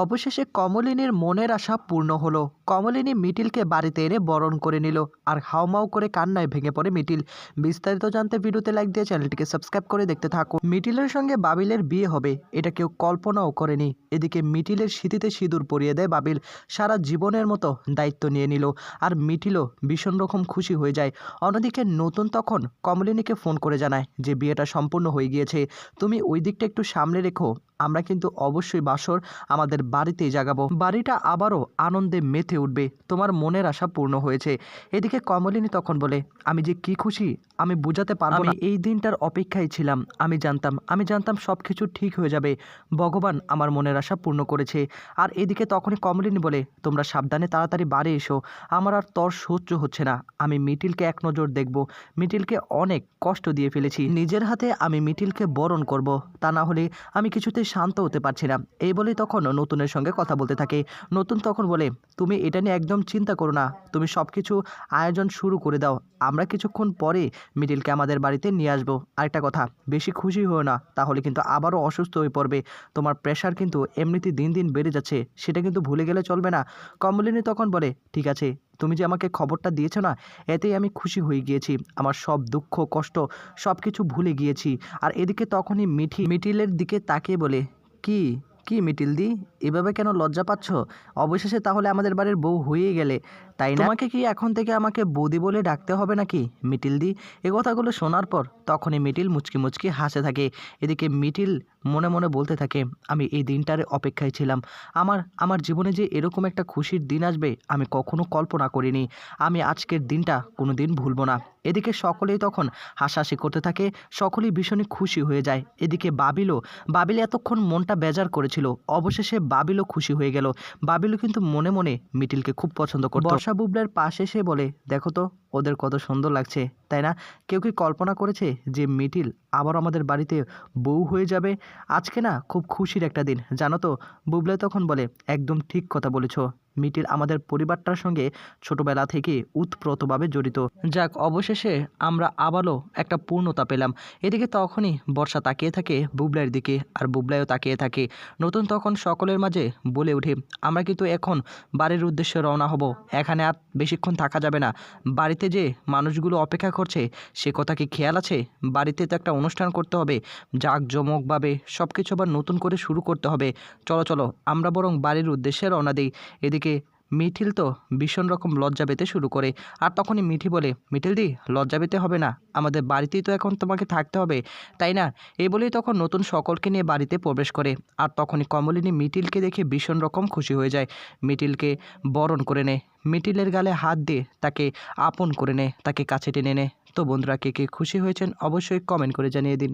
অবশেষে কমলিনীর মনের আশা পূর্ণ হলো। কমলিনী মিটিলকে বাড়িতে এনে বরণ করে নিল আর হাউমাউ করে কান্নায় ভেঙে পড়ে মিটিল। বিস্তারিত জানতে ভিডিওতে লাইক দিয়ে চ্যানেলটিকে সাবস্ক্রাইব করে দেখতে থাকো। মিটিলের সঙ্গে বাবিলের বিয়ে হবে এটা কেউ কল্পনাও করেনি। এদিকে মিটিলের স্মৃতিতে সিঁদুর পরিয়ে দেয় বাবিল। সারা জীবনের মতো দায়িত্ব নিয়ে নিল আর মিটিলও ভীষণ রকম খুশি হয়ে যায়। অন্যদিকে নতুন তখন কমলিনীকে ফোন করে জানায় যে বিয়েটা সম্পূর্ণ হয়ে গিয়েছে, তুমি ওই দিকটা একটু সামনে রেখো, আমরা কিন্তু অবশ্যই বাসর আমাদের বাড়িতেই জাগাবো, বাড়িটা আবারও আনন্দে মেতে উঠবে, তোমার মনের আশা পূর্ণ হয়েছে। এদিকে কমলিনী তখন বলে, আমি যে কি খুশি আমি বোঝাতে পারবো না। এই দিনটার অপেক্ষায় ছিলাম, আমি জানতাম সব কিছু ঠিক হয়ে যাবে, ভগবান আমার মনের আশা পূর্ণ করেছে। আর এদিকে তখনই কমলিনী বলে, তোমরা সাবধানে তাড়াতাড়ি বাড়ি এসো, আমার আর তর সহ্য হচ্ছে না, আমি মিটিলকে এক নজর দেখব, মিটিলকে অনেক কষ্ট দিয়ে ফেলেছি, নিজের হাতে আমি মিটিলকে বরণ করব, তা না হলে আমি কিছুতেই শান্ত হতে পারছি না। এই বলেই তখন নতুনের সঙ্গে কথা বলতে থাকে। নতুন তখন বলে, তুমি এটা নিয়ে একদম চিন্তা করো না, তুমি সব কিছু আয়োজন শুরু করে দাও, আমরা কিছুক্ষণ পরে মিডিলকে আমাদের বাড়িতে নিয়ে আসবো। আরেকটা কথা, বেশি খুশি হও না, তাহলে কিন্তু আবারও অসুস্থ হয়ে পড়বে, তোমার প্রেশার কিন্তু এমনিতে দিন দিন বেড়ে যাচ্ছে, সেটা কিন্তু ভুলে গেলে চলবে না। কমলিনী তখন বলে, ঠিক আছে, তুমি যে আমাকে খবরটা দিয়েছো না, এতেই আমি খুশি হয়ে গিয়েছি, আমার সব দুঃখ কষ্ট সব কিছু ভুলে গিয়েছি। আর এদিকে তখনই মিটিলের দিকে তাকিয়ে বলে, কি কি মিটিল দি, এভাবে কেন লজ্জা পাচ্ছ? অবশেষে তাহলে আমাদের বাড়ির বউ হয়ে গেলে, তাই না? তোমাকে কি এখন থেকে আমাকে বৌদি বলে ডাকতে হবে নাকি মিটিল দি? এ কথাগুলো শোনার পর তখনই মিটিল মুচকি মুচকি হাসে থাকে। এদিকে মিটিল মনে মনে বলতে থাকে, আমি এই দিনটার অপেক্ষায় ছিলাম, আমার আমার জীবনে যে এরকম একটা খুশির দিন আসবে আমি কখনো কল্পনা করিনি, আমি আজকের দিনটা কোনো দিন ভুলবো না। এদিকে সকলেই তখন হাসাহাসি করতে থাকে, সকলেই ভীষণই খুশি হয়ে যায়। এদিকে বাবিল এতক্ষণ মনটা বেজার করেছিল, অবশেষে বাবিলও খুশি হয়ে গেল। বাবিলও কিন্তু মনে মনে মিটিলকে খুব পছন্দ করত। বর্ষা বুবলার পাশে এসে বলে, দেখো তো ওদের কত সুন্দর লাগছে, তাই না? কেউ কি কল্পনা করেছে যে মিটিল আবার আমাদের বাড়িতে বউ হয়ে যাবে? আজকে না খুব খুশির একটা দিন, জানো তো? বুবলা তখন বলে, একদম ঠিক কথা বলেছ, মিটিল আমাদের পরিবারটার সঙ্গে ছোটবেলা থেকে উতপ্রোতভাবে জড়িত। যাক, অবশেষে আমরা আবারও একটা পূর্ণতা পেলাম। এদিকে তখনই বর্ষা তাকিয়ে থাকে বুবলার দিকে, আর বুবলাইও তাকিয়ে থাকে। নতুন তখন সকলের মাঝে বলে ওঠে, আমরা কিন্তু এখন বাড়ির উদ্দেশ্যে রওনা হব, এখানে আর বেশিক্ষণ থাকা যাবে না, বাড়িতে যে মানুষগুলো অপেক্ষা করছে সে কথা কি খেয়াল আছে? বাড়িতে তো একটা অনুষ্ঠান করতে হবে, জাঁকজমকভাবে সব কিছু আবার নতুন করে শুরু করতে হবে, চলো চলো আমরা বরং বাড়ির উদ্দেশ্যে রওনা দিই। এদিকে মিঠিল তো ভীষণ রকম লজ্জা পেতে শুরু করে। আর তখনই মিঠি বলে, মিঠিল দি, লজ্জা পেতে হবে না, আমাদের বাড়িতেই তো এখন তোমাকে থাকতে হবে, তাই না? এই বলেই তখন নতুন সকলকে নিয়ে বাড়িতে প্রবেশ করে। আর তখনই কমলিনী মিঠিলকে দেখে ভীষণ রকম খুশি হয়ে যায়, মিঠিলকে বরণ করে নেয়, মিঠিলের গালে হাত দিয়ে তাকে আপন করে নেয়, তাকে কাছে টেনে নেয়। তো বন্ধুরা, কে কে খুশি হয়েছেন অবশ্যই কমেন্ট করে জানিয়ে দিন।